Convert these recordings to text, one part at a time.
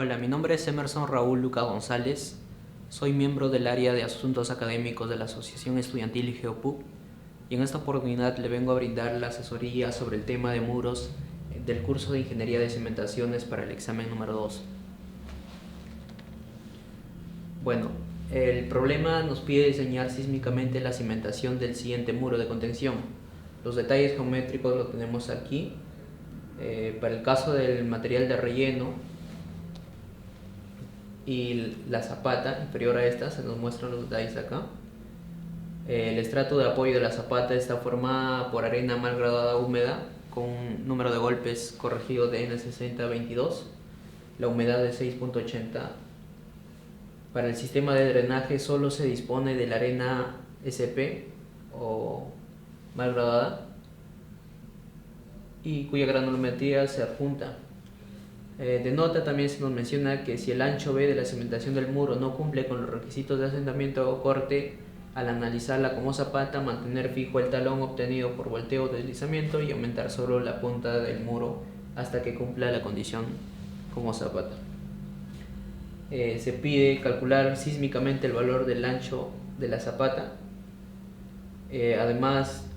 Hola, mi nombre es Emerson Raúl Luca González. Soy miembro del área de asuntos académicos de la Asociación Estudiantil GeoPUC y en esta oportunidad le vengo a brindar la asesoría sobre el tema de muros del curso de Ingeniería de Cimentaciones para el examen número 2. Bueno, el problema nos pide diseñar sísmicamente la cimentación del siguiente muro de contención. Los detalles geométricos lo tenemos aquí. Para el caso del material de relleno y la zapata inferior a esta, se nos muestran los detalles acá. El estrato de apoyo de la zapata está formada por arena mal graduada húmeda con un número de golpes corregido de N6022, la humedad de 6.80. Para el sistema de drenaje solo se dispone de la arena SP o mal graduada y cuya granulometría se adjunta. De nota también se nos menciona que si el ancho B de la cimentación del muro no cumple con los requisitos de asentamiento o corte, al analizarla como zapata, mantener fijo el talón obtenido por volteo o deslizamiento y aumentar solo la punta del muro hasta que cumpla la condición como zapata. Se pide calcular sísmicamente el valor del ancho de la zapata. Además,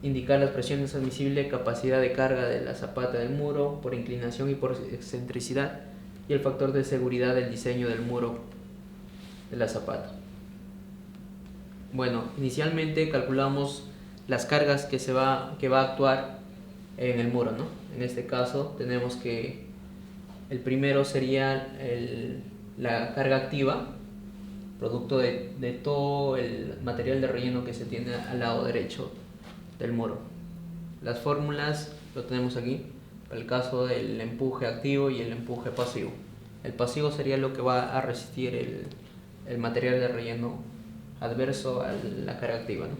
indicar las presiones admisibles, capacidad de carga de la zapata del muro por inclinación y por excentricidad y el factor de seguridad del diseño del muro de la zapata. Bueno, inicialmente calculamos las cargas que va a actuar en el muro, ¿no? En este caso tenemos que el primero sería la carga activa, producto de todo el material de relleno que se tiene al lado derecho del muro. Las fórmulas lo tenemos aquí para el caso del empuje activo y el empuje pasivo. El pasivo sería lo que va a resistir el material de relleno adverso a la carga activa, ¿no?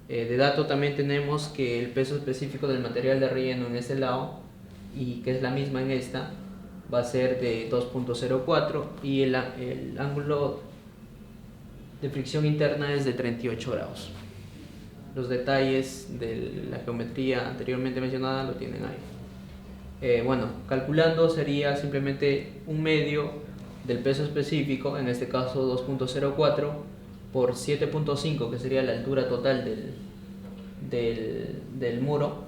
De dato también tenemos que el peso específico del material de relleno en este lado, y que es la misma en esta, va a ser de 2.04 y el ángulo de fricción interna es de 38 grados. Los detalles de la geometría anteriormente mencionada lo tienen ahí. Bueno, calculando sería simplemente un medio del peso específico, en este caso 2.04 por 7.5, que sería la altura total del muro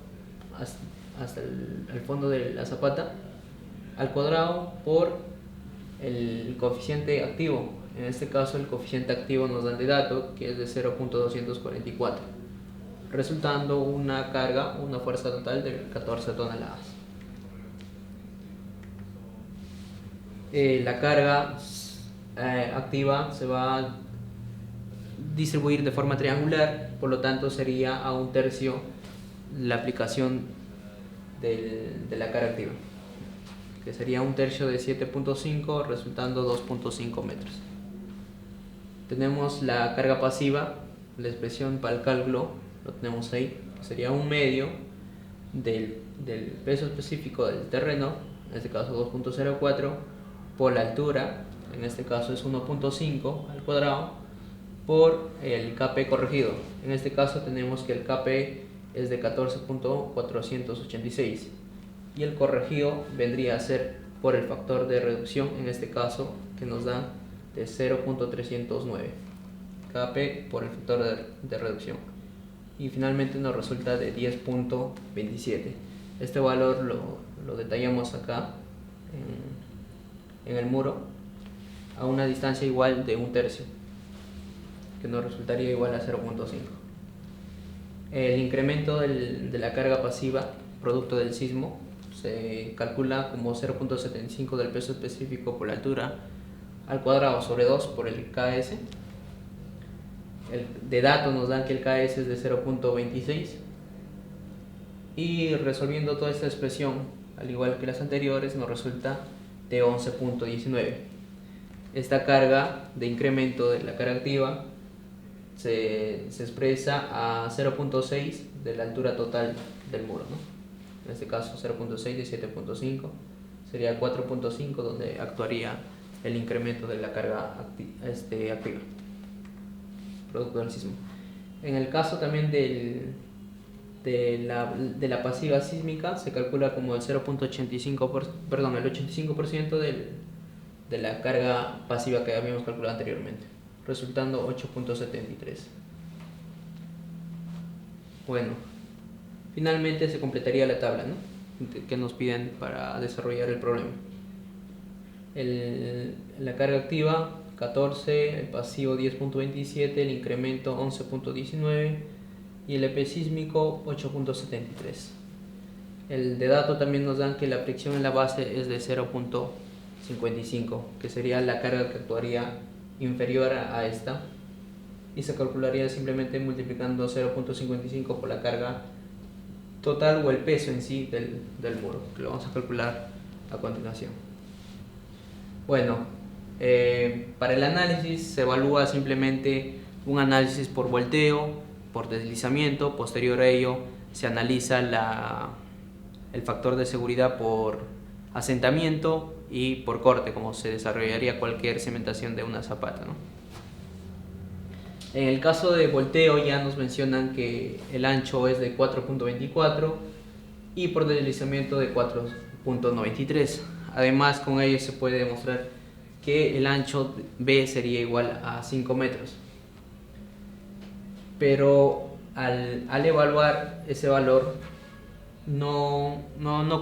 hasta el fondo de la zapata, al cuadrado por el coeficiente activo. En este caso el coeficiente activo nos dan de dato que es de 0.244, resultando una fuerza total de 14 toneladas. La carga activa se va a distribuir de forma triangular, por lo tanto sería a un tercio la aplicación de la carga activa, que sería un tercio de 7.5, resultando 2.5 metros. Tenemos la carga pasiva, la expresión para el cálculo lo tenemos ahí, que sería un medio del peso específico del terreno, en este caso 2.04, por la altura, en este caso es 1.5 al cuadrado, por el KP corregido. En este caso tenemos que el KP es de 14.486 y el corregido vendría a ser por el factor de reducción, en este caso que nos da de 0.309 KP por el factor de reducción, y finalmente nos resulta de 10.27. Este valor lo detallamos acá en el muro a una distancia igual de un tercio, que nos resultaría igual a 0.5. El incremento de la carga pasiva producto del sismo se calcula como 0.75 del peso específico por la altura al cuadrado sobre 2 por el KS. De dato nos dan que el KS es de 0.26 y resolviendo toda esta expresión, al igual que las anteriores, nos resulta de 11.19. Esta carga de incremento de la carga activa se expresa a 0.6 de la altura total del muro, ¿no? En este caso 0.6 de 7.5 sería 4.5, donde actuaría el incremento de la carga activa producto del sismo. En el caso también de la pasiva sísmica se calcula como el 0.85%, perdón, el 85% de la carga pasiva que habíamos calculado anteriormente, resultando 8.73. Bueno, finalmente se completaría la tabla, ¿no?, que nos piden para desarrollar el problema. La carga activa 14, el pasivo 10.27, el incremento 11.19 y el EP sísmico 8.73. El de dato también nos dan que la fricción en la base es de 0.55, que sería la carga que actuaría inferior a esta, y se calcularía simplemente multiplicando 0.55 por la carga total o el peso en sí del muro, que lo vamos a calcular a continuación. Bueno, para el análisis se evalúa simplemente un análisis por volteo, por deslizamiento. Posterior a ello se analiza el factor de seguridad por asentamiento y por corte, como se desarrollaría cualquier cimentación de una zapata, ¿no? En el caso de volteo ya nos mencionan que el ancho es de 4.24 y por deslizamiento de 4.93. Además, con ello se puede demostrar que el ancho B sería igual a 5 metros. Pero al evaluar ese valor no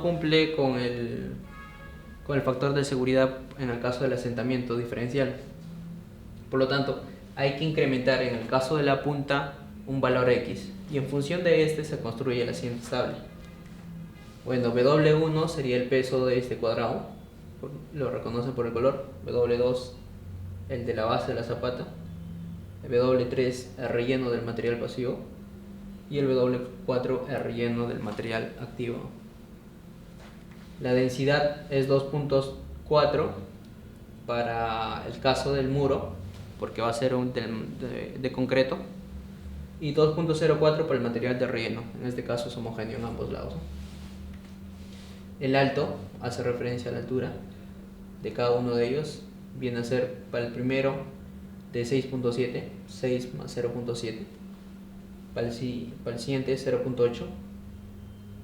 cumple con el factor de seguridad en el caso del asentamiento diferencial. Por lo tanto, hay que incrementar en el caso de la punta un valor X, y en función de este se construye la siguiente tabla. Bueno, W1 sería el peso de este cuadrado, lo reconoce por el color. W2 el de la base de la zapata. El W3 el relleno del material pasivo, y el W4 el relleno del material activo. La densidad es 2.4 para el caso del muro, porque va a ser de concreto, y 2.04 para el material de relleno. En este caso es homogéneo en ambos lados. El alto hace referencia a la altura de cada uno de ellos. Viene a ser para el primero de 6.7, 6 más 0.7, para el siguiente 0.8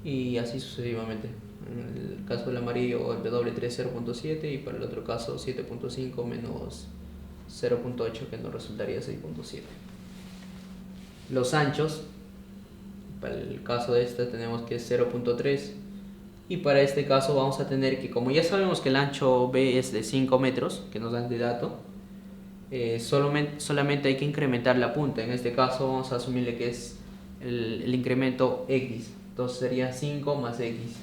y así sucesivamente. En el caso del amarillo el W3 0.7 y para el otro caso 7.5 menos 0.8, que nos resultaría 6.7. Los anchos, para el caso de este tenemos que es 0.3, y para este caso vamos a tener que, como ya sabemos que el ancho B es de 5 metros, que nos dan de dato, solamente hay que incrementar la punta. En este caso vamos a asumirle que es el incremento X, entonces sería 5 más X.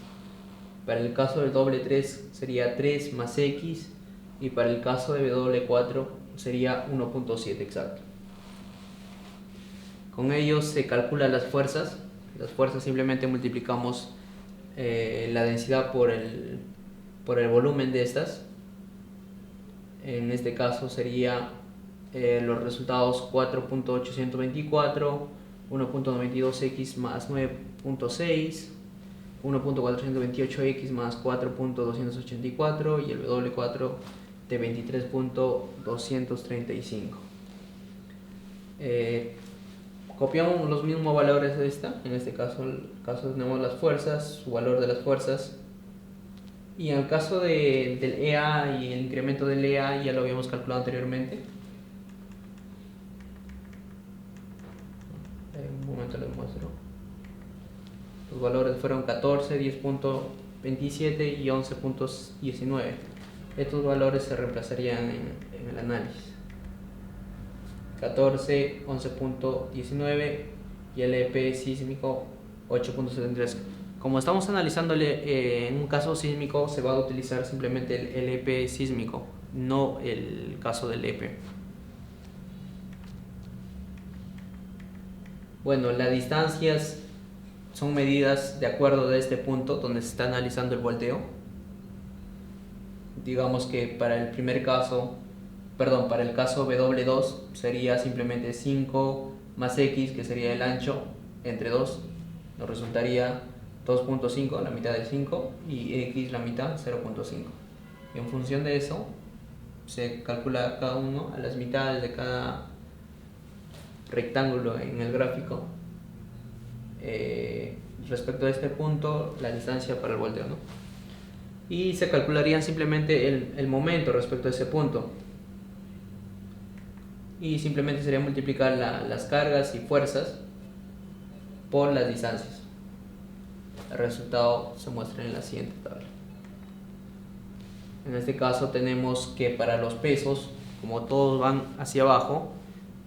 Para el caso del W3 sería 3 más X, y para el caso de W4 sería 1.7 exacto. Con ello se calculan las fuerzas. Las fuerzas simplemente multiplicamos la densidad por el volumen de estas. En este caso sería los resultados 4.824, 1.92x más 9.6, 1.428x más 4.284 y el W4 de 23.235. Copiamos los mismos valores de esta. En este caso tenemos las fuerzas, su valor de las fuerzas, y en el caso del EA y el incremento del EA ya lo habíamos calculado anteriormente. Un momento les muestro. Los valores fueron 14, 10.27 y 11.19. Estos valores se reemplazarían en el análisis. 14, 11.19 y el EP sísmico 8.73. Como estamos analizando en un caso sísmico, se va a utilizar simplemente el EP sísmico, no el caso del EP. Bueno, las distancias son medidas de acuerdo de este punto donde se está analizando el volteo. Digamos que para el caso W2 sería simplemente 5 más X, que sería el ancho, entre 2, nos resultaría 2.5, la mitad del 5, y X la mitad, 0.5. Y en función de eso se calcula cada uno a las mitades de cada rectángulo en el gráfico, respecto a este punto la distancia para el volteo, ¿no? Y se calcularían simplemente el momento respecto a ese punto, y simplemente sería multiplicar las cargas y fuerzas por las distancias. El resultado se muestra en la siguiente tabla. En este caso tenemos que para los pesos, como todos van hacia abajo,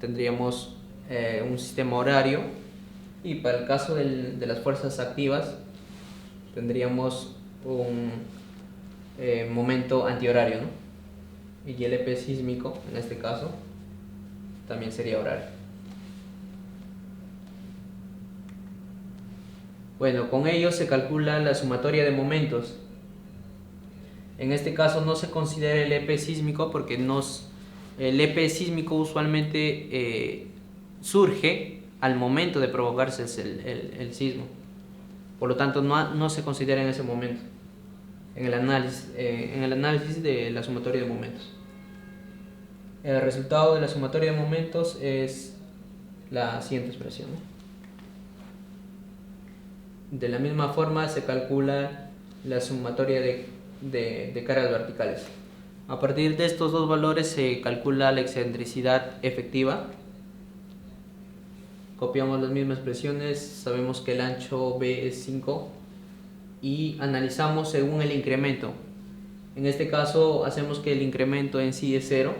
tendríamos un sistema horario, y para el caso de las fuerzas activas tendríamos un momento antihorario, ¿no? Y el EP sísmico en este caso también sería horario. Bueno, con ello se calcula la sumatoria de momentos. En este caso no se considera el EP sísmico porque el EP sísmico usualmente surge al momento de provocarse el sismo. Por lo tanto, no se considera en ese momento, en el análisis de la sumatoria de momentos. El resultado de la sumatoria de momentos es la siguiente expresión. De la misma forma se calcula la sumatoria de cargas verticales. A partir de estos dos valores se calcula la excentricidad efectiva. Copiamos las mismas expresiones, sabemos que el ancho B es 5 y analizamos según el incremento. En este caso hacemos que el incremento en sí es 0.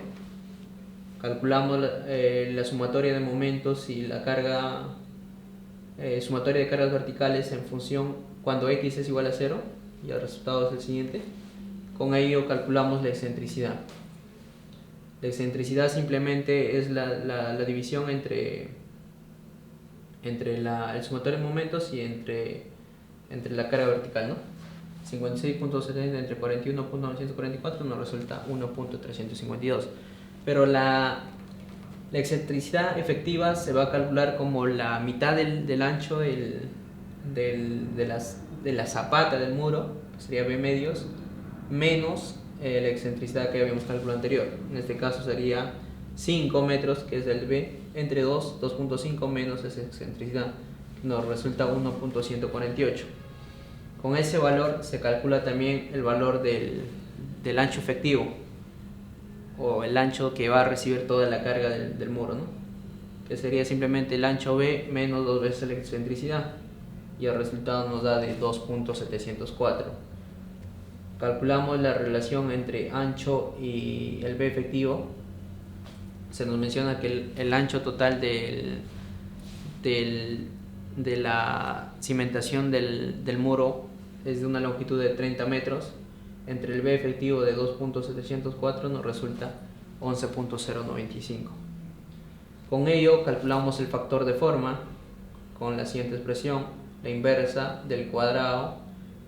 Calculamos la sumatoria de momentos y la sumatoria de cargas verticales en función cuando x es igual a 0, y el resultado es el siguiente. Con ello calculamos la excentricidad. La excentricidad simplemente es la división entre el sumatorio de momentos y entre la carga vertical, ¿no? 56.70 entre 41.944 nos resulta 1.352. Pero la excentricidad efectiva se va a calcular como la mitad del ancho de la zapata del muro, que sería B medios, menos la excentricidad que habíamos calculado anterior. En este caso sería 5 metros, que es el B, entre 2.5 menos esa excentricidad, nos resulta 1.148. Con ese valor se calcula también el valor del ancho efectivo, o el ancho que va a recibir toda la carga del muro, ¿no? Que sería simplemente el ancho B menos 2 veces la excentricidad, y el resultado nos da de 2.704. Calculamos la relación entre ancho y el B efectivo. Se nos menciona que el ancho total de la cimentación del muro es de una longitud de 30 metros. Entre el B efectivo de 2.704 nos resulta 11.095. Con ello calculamos el factor de forma con la siguiente expresión: la inversa del cuadrado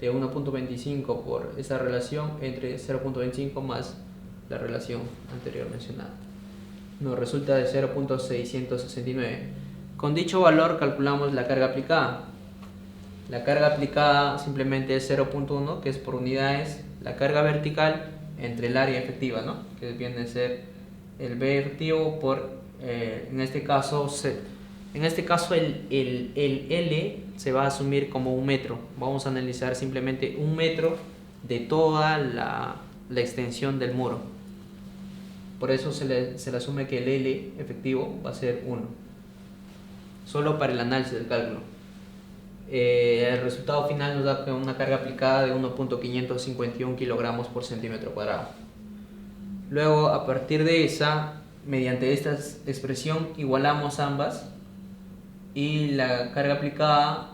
de 1.25 por esa relación entre 0.25 más la relación anterior mencionada. Nos resulta de 0.669. Con dicho valor calculamos la carga aplicada. La carga aplicada simplemente es 0.1, que es por unidades, la carga vertical entre el área efectiva, ¿no? Que viene a ser el B efectivo por, en este caso el L se va a asumir como 1 metro. Vamos a analizar simplemente 1 metro de toda la extensión del muro. Por eso se le asume que el L efectivo va a ser 1. Solo para el análisis del cálculo. El resultado final nos da una carga aplicada de 1.551 kilogramos por centímetro cuadrado. Luego, a partir de esa, mediante esta expresión, igualamos ambas, y la carga aplicada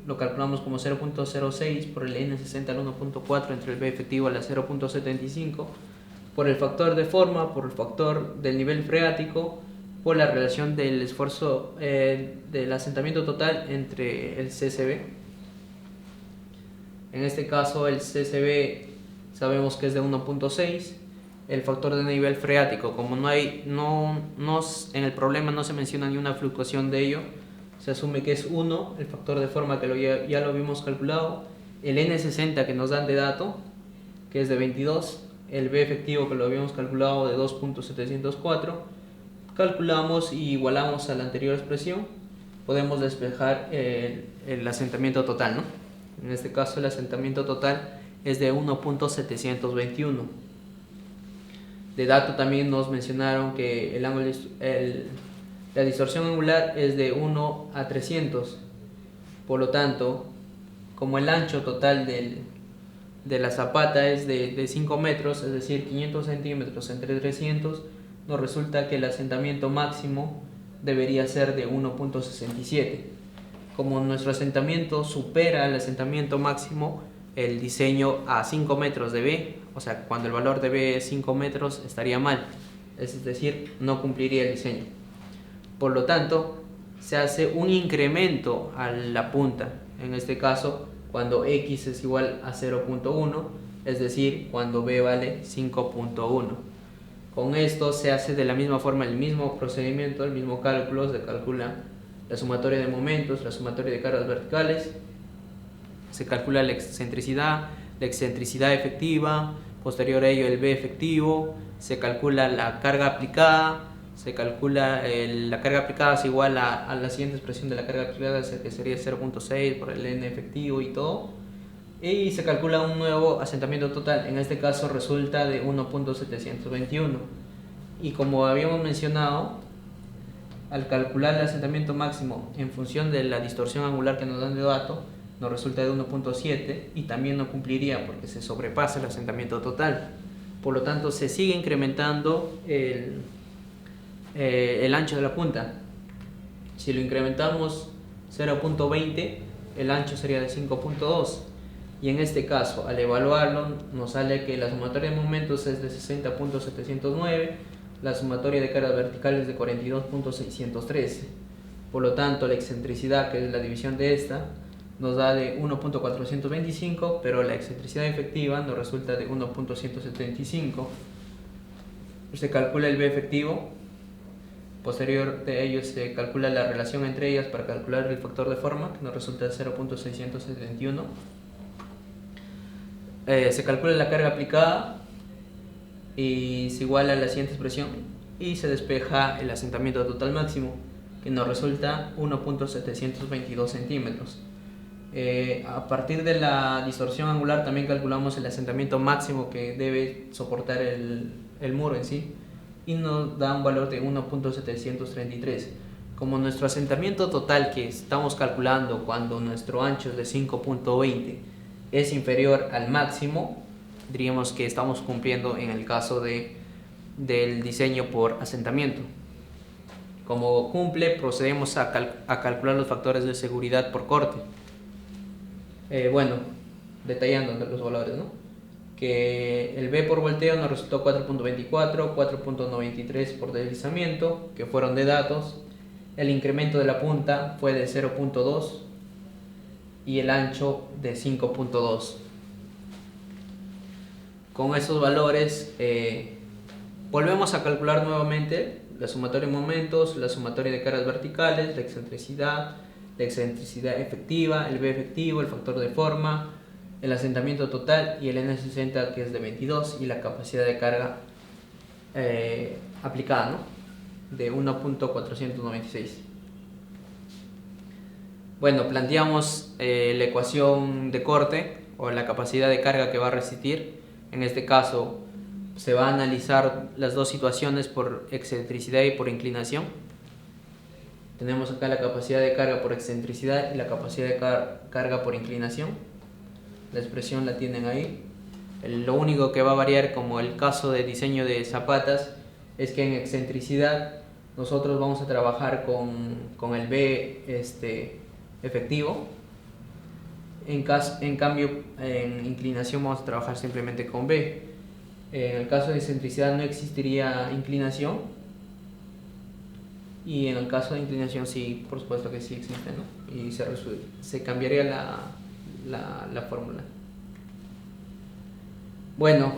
lo calculamos como 0.06 por el N60 al 1.4 entre el B efectivo a la 0.75, por el factor de forma, por el factor del nivel freático, por la relación del esfuerzo del asentamiento total entre el CCB. En este caso el CCB sabemos que es de 1.6. El factor de nivel freático, como en el problema no se menciona ni una fluctuación de ello, se asume que es 1. El factor de forma que ya lo habíamos calculado. El N60 que nos dan de dato, que es de 22. El B efectivo que lo habíamos calculado de 2.704. Calculamos y igualamos a la anterior expresión, podemos despejar el asentamiento total, ¿no? En este caso el asentamiento total es de 1.721. De dato también nos mencionaron que el ángulo, la distorsión angular es de 1 a 300. Por lo tanto, como el ancho total de la zapata es de 5 metros, es decir, 500 centímetros entre 300, nos resulta que el asentamiento máximo debería ser de 1.67. Como nuestro asentamiento supera el asentamiento máximo, el diseño a 5 metros de B, o sea, cuando el valor de B es 5 metros, estaría mal, es decir, no cumpliría el diseño. Por lo tanto, se hace un incremento a la punta, en este caso, cuando X es igual a 0.1, es decir, cuando B vale 5.1. Con esto se hace de la misma forma el mismo procedimiento, el mismo cálculo, se calcula la sumatoria de momentos, la sumatoria de cargas verticales, se calcula la excentricidad efectiva, posterior a ello el B efectivo, se calcula la carga aplicada, se calcula la carga aplicada es igual a la siguiente expresión de la carga aplicada, que sería 0.6 por el N efectivo y todo, y se calcula un nuevo asentamiento total, en este caso resulta de 1.721. Y como habíamos mencionado, al calcular el asentamiento máximo en función de la distorsión angular que nos dan de dato, nos resulta de 1.7 y también no cumpliría porque se sobrepasa el asentamiento total. Por lo tanto, se sigue incrementando el ancho de la punta. Si lo incrementamos 0.20, el ancho sería de 5.2. Y en este caso, al evaluarlo, nos sale que la sumatoria de momentos es de 60.709, la sumatoria de cargas verticales de 42.613. Por lo tanto, la excentricidad, que es la división de esta, nos da de 1.425, pero la excentricidad efectiva nos resulta de 1.175. Se calcula el B efectivo. Posterior de ello se calcula la relación entre ellas para calcular el factor de forma, que nos resulta de 0.671. Se calcula la carga aplicada y se iguala a la siguiente expresión y se despeja el asentamiento total máximo, que nos resulta 1.722 centímetros. A partir de la distorsión angular también calculamos el asentamiento máximo que debe soportar el muro en sí y nos da un valor de 1.733. Como nuestro asentamiento total que estamos calculando cuando nuestro ancho es de 5.20 es inferior al máximo, diríamos que estamos cumpliendo en el caso del diseño por asentamiento. Como cumple, procedemos a calcular los factores de seguridad por corte. Bueno, detallando los valores, ¿no? Que el B por volteo nos resultó 4.24, 4.93 por deslizamiento, que fueron de datos. El incremento de la punta fue de 0.2 y el ancho de 5.2. Con esos valores volvemos a calcular nuevamente la sumatoria de momentos, la sumatoria de cargas verticales, la excentricidad efectiva, el B efectivo, el factor de forma, el asentamiento total y el N60, que es de 22, y la capacidad de carga aplicada, ¿no? De 1.496. Bueno, planteamos la ecuación de corte o la capacidad de carga que va a resistir. En este caso se va a analizar las dos situaciones por excentricidad y por inclinación. Tenemos acá la capacidad de carga por excentricidad y la capacidad de carga por inclinación. La expresión la tienen ahí. Lo único que va a variar, como el caso de diseño de zapatas, es que en excentricidad nosotros vamos a trabajar con el B efectivo. En cambio, en inclinación vamos a trabajar simplemente con B. En el caso de excentricidad no existiría inclinación. Y en el caso de inclinación sí, por supuesto que sí existe, ¿no? Y se cambiaría la fórmula. Bueno,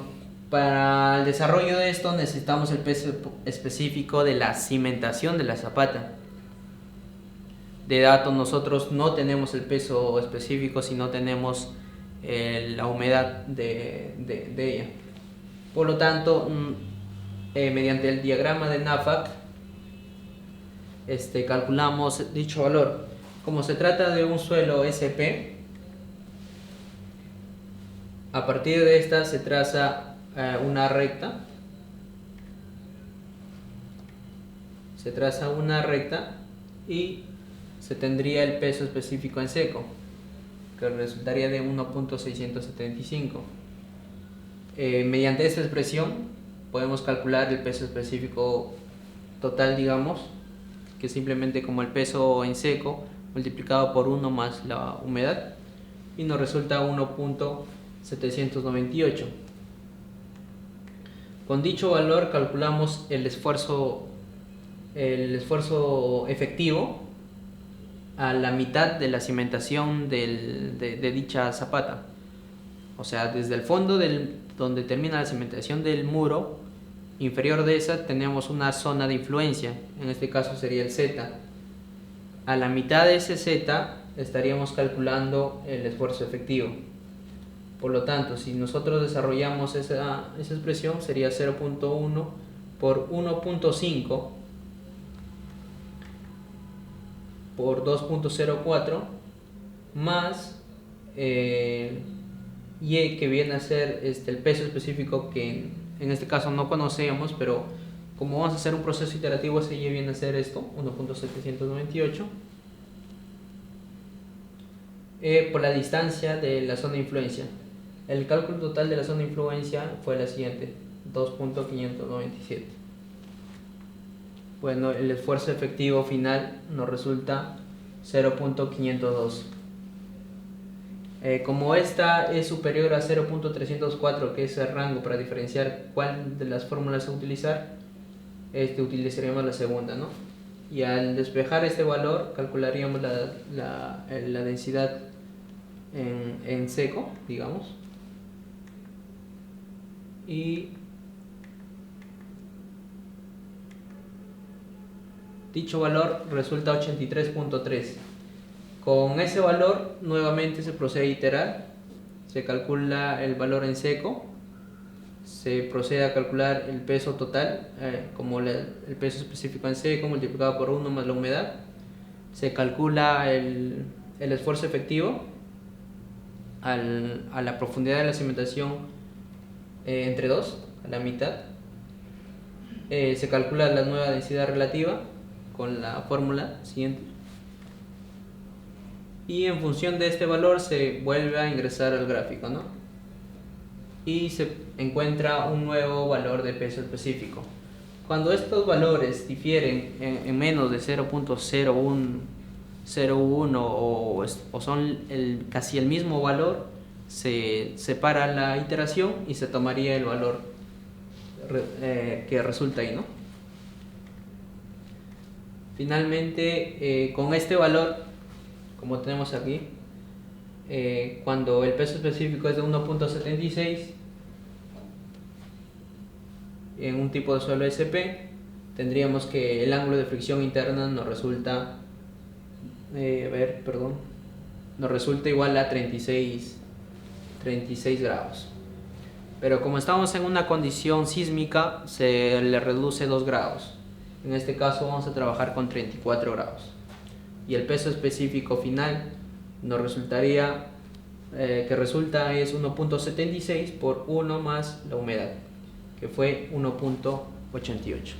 para el desarrollo de esto necesitamos el peso específico de la cimentación de la zapata. De dato nosotros no tenemos el peso específico, sino tenemos la humedad de ella. Por lo tanto, mediante el diagrama de NAFAC, calculamos dicho valor. Como se trata de un suelo SP, a partir de esta se traza una recta. Se traza una recta y se tendría el peso específico en seco, que resultaría de 1.675. Mediante esta expresión podemos calcular el peso específico total, digamos, que simplemente como el peso en seco multiplicado por 1 más la humedad, y nos resulta 1.798. Con dicho valor calculamos el esfuerzo efectivo a la mitad de la cimentación de dicha zapata. O sea, desde el fondo donde termina la cimentación del muro, inferior de esa tenemos una zona de influencia, en este caso sería el Z. A la mitad de ese Z estaríamos calculando el esfuerzo efectivo. Por lo tanto, si nosotros desarrollamos esa expresión, sería 0.1 por 1.5 por 2.04 más Y, que viene a ser el peso específico, que en este caso no conocemos, pero como vamos a hacer un proceso iterativo, ese Y viene a ser esto, 1.798, por la distancia de la zona de influencia. El cálculo total de la zona de influencia fue la siguiente, 2.597. Bueno, el esfuerzo efectivo final nos resulta 0.502. Como esta es superior a 0.304, que es el rango para diferenciar cuál de las fórmulas a utilizar, utilizaríamos la segunda, ¿no? Y al despejar este valor calcularíamos la densidad en seco, digamos, y dicho valor resulta 83.3. Con ese valor nuevamente se procede a iterar, se calcula el valor en seco, se procede a calcular el peso total, como el peso específico en seco multiplicado por 1 más la humedad, se calcula el esfuerzo efectivo a la profundidad de la cimentación entre 2, a la mitad, se calcula la nueva densidad relativa con la fórmula siguiente, y en función de este valor se vuelve a ingresar al gráfico, ¿no? Y se encuentra un nuevo valor de peso específico. Cuando estos valores difieren en menos de 0.01 o son casi el mismo valor, se separa la iteración y se tomaría el valor que resulta ahí, ¿no? Finalmente, con este valor, como tenemos aquí, cuando el peso específico es de 1.76 en un tipo de suelo SP, tendríamos que el ángulo de fricción interna nos resulta nos resulta igual a 36 grados. Pero como estamos en una condición sísmica, se le reduce 2 grados. En este caso vamos a trabajar con 34 grados. Y el peso específico final nos resultaría, que resulta es 1.76 por 1 más la humedad, que fue 1.88.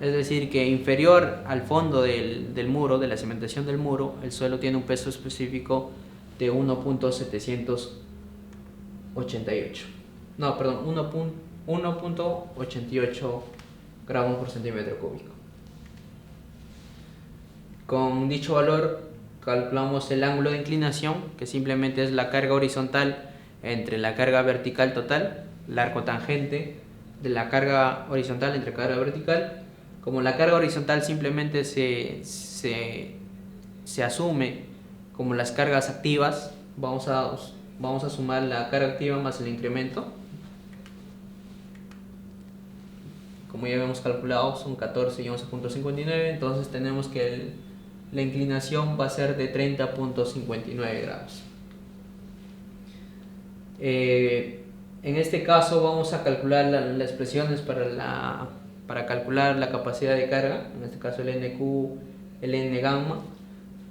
Es decir, que inferior al fondo del muro, de la cimentación del muro, el suelo tiene un peso específico de 1.788. No, perdón, 1.88 gramos por centímetro cúbico. Con dicho valor calculamos el ángulo de inclinación, que simplemente es la carga horizontal entre la carga vertical total, el arco tangente de la carga horizontal entre carga vertical. Como la carga horizontal simplemente se asume como las cargas activas, vamos a sumar la carga activa más el incremento. Como ya habíamos calculado, son 14 y 11.59, entonces tenemos que la inclinación va a ser de 30.59 grados. En este caso vamos a calcular las expresiones para para calcular la capacidad de carga, en este caso el NQ, el N gamma,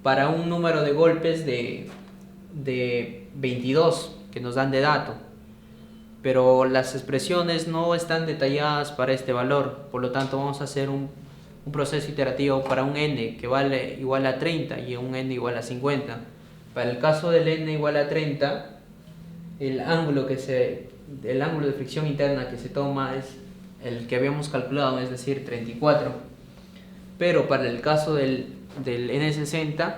para un número de golpes de 22 que nos dan de dato, pero las expresiones no están detalladas para este valor, por lo tanto vamos a hacer un proceso iterativo para un n que vale igual a 30 y un n igual a 50. Para el caso del n igual a 30, el ángulo de fricción interna que se toma es el que habíamos calculado, es decir, 34. Pero para el caso del n60,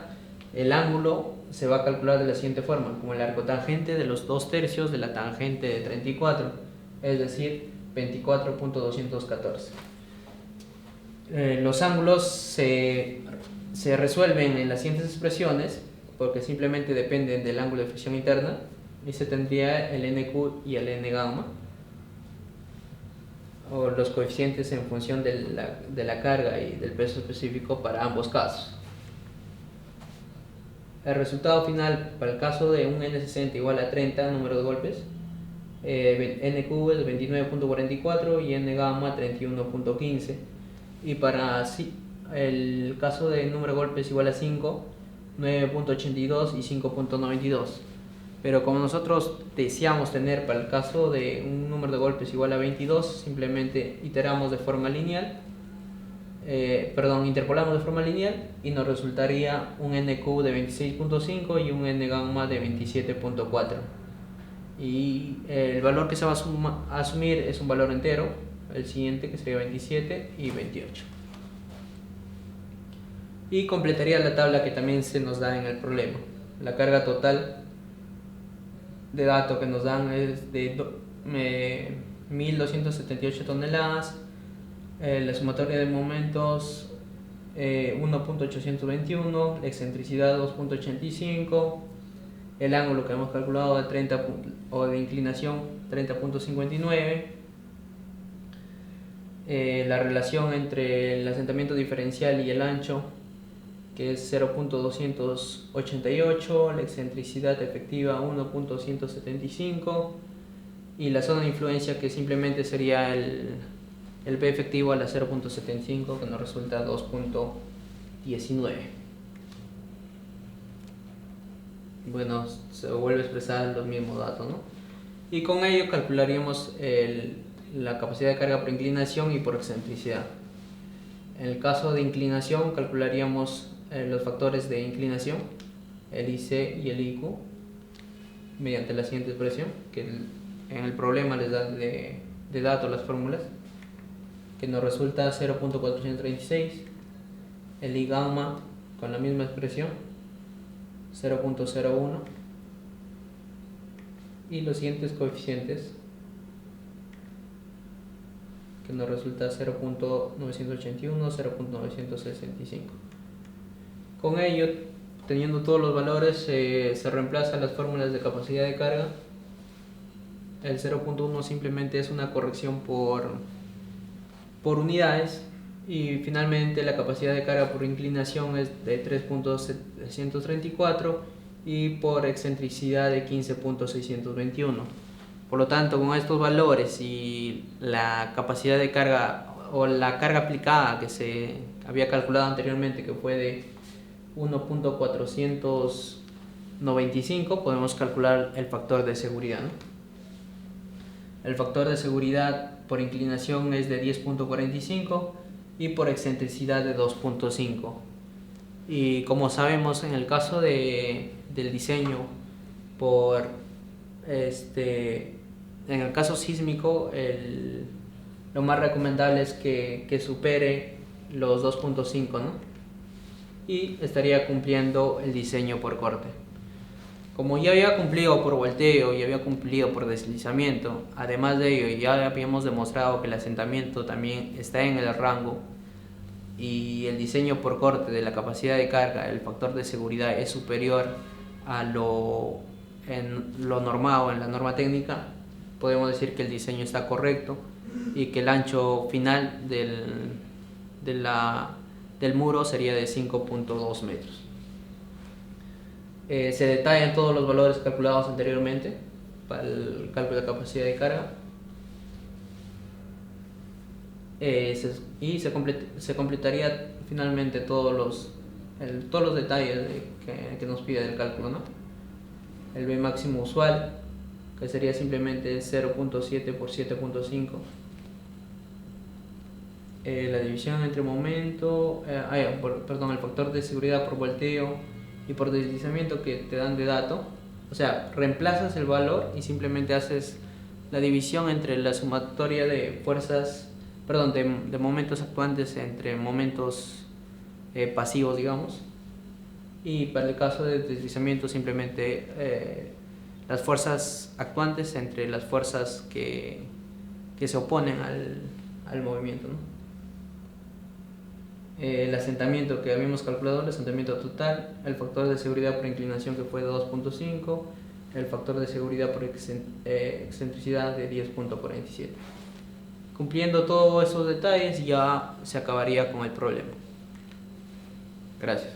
el ángulo se va a calcular de la siguiente forma, como el arcotangente de los 2/3 de la tangente de 34, es decir, 24.214. Los ángulos se resuelven en las siguientes expresiones porque simplemente dependen del ángulo de fricción interna, y se tendría el NQ y el N gamma, o los coeficientes en función de la carga y del peso específico para ambos casos. El resultado final para el caso de un N60 igual a 30 número de golpes, NQ es 29.44 y N gamma 31.15, y para el caso de número de golpes igual a 5, 9.82 y 5.92. Pero como nosotros deseamos tener para el caso de un número de golpes igual a 22, simplemente interpolamos de forma lineal y nos resultaría un NQ de 26.5 y un N gamma de 27.4. Y el valor que se va a asumir es un valor entero, el siguiente, que sería 27 y 28. Y completaría la tabla que también se nos da en el problema. La carga total de datos que nos dan es de 1278 toneladas, la sumatoria de momentos 1.821, la excentricidad 2.85, el ángulo que hemos calculado de 30 o de inclinación 30.59, la relación entre el asentamiento diferencial y el ancho, que es 0.288, la excentricidad efectiva 1.175, y la zona de influencia, que simplemente sería el P efectivo a la 0.75, que nos resulta 2.19. Bueno, se vuelve a expresar los mismos datos, ¿no? Y con ello calcularíamos la capacidad de carga por inclinación y por excentricidad. En el caso de inclinación calcularíamos los factores de inclinación, el IC y el IQ, mediante la siguiente expresión, que en el problema les da de datos las fórmulas, que nos resulta 0.436, el I gamma con la misma expresión 0.01, y los siguientes coeficientes, que nos resulta 0.981, 0.965. Con ello, teniendo todos los valores, se reemplazan las fórmulas de capacidad de carga. El 0.1 simplemente es una corrección por unidades, y finalmente la capacidad de carga por inclinación es de 3.734 y por excentricidad de 15.621. Por lo tanto, con estos valores y la capacidad de carga o la carga aplicada que se había calculado anteriormente, que fue de 1.495, podemos calcular el factor de seguridad, ¿no? El factor de seguridad por inclinación es de 10.45 y por excentricidad de 2.5. Y como sabemos, en el caso del diseño en el caso sísmico, lo más recomendable es que supere los 2.5, ¿no? Y estaría cumpliendo el diseño por corte. Como ya había cumplido por volteo y había cumplido por deslizamiento, además de ello ya habíamos demostrado que el asentamiento también está en el rango, y el diseño por corte de la capacidad de carga, el factor de seguridad es superior a lo normado en la norma técnica, podemos decir que el diseño está correcto y que el ancho final del muro sería de 5.2 metros. Se detallan todos los valores calculados anteriormente para el cálculo de capacidad de carga. se completaría finalmente todos los detalles que nos pide el cálculo, ¿no? El B máximo usual, que sería simplemente 0.7 por 7.5. La división entre momento, el factor de seguridad por volteo y por deslizamiento que te dan de dato. O sea, reemplazas el valor y simplemente haces la división entre la sumatoria de fuerzas, de momentos actuantes entre momentos pasivos, digamos. Y para el caso de deslizamiento, simplemente las fuerzas actuantes entre las fuerzas que se oponen al movimiento, ¿no? El asentamiento que habíamos calculado, el asentamiento total, el factor de seguridad por inclinación que fue de 2.5, el factor de seguridad por excentricidad de 10.47. Cumpliendo todos esos detalles ya se acabaría con el problema. Gracias.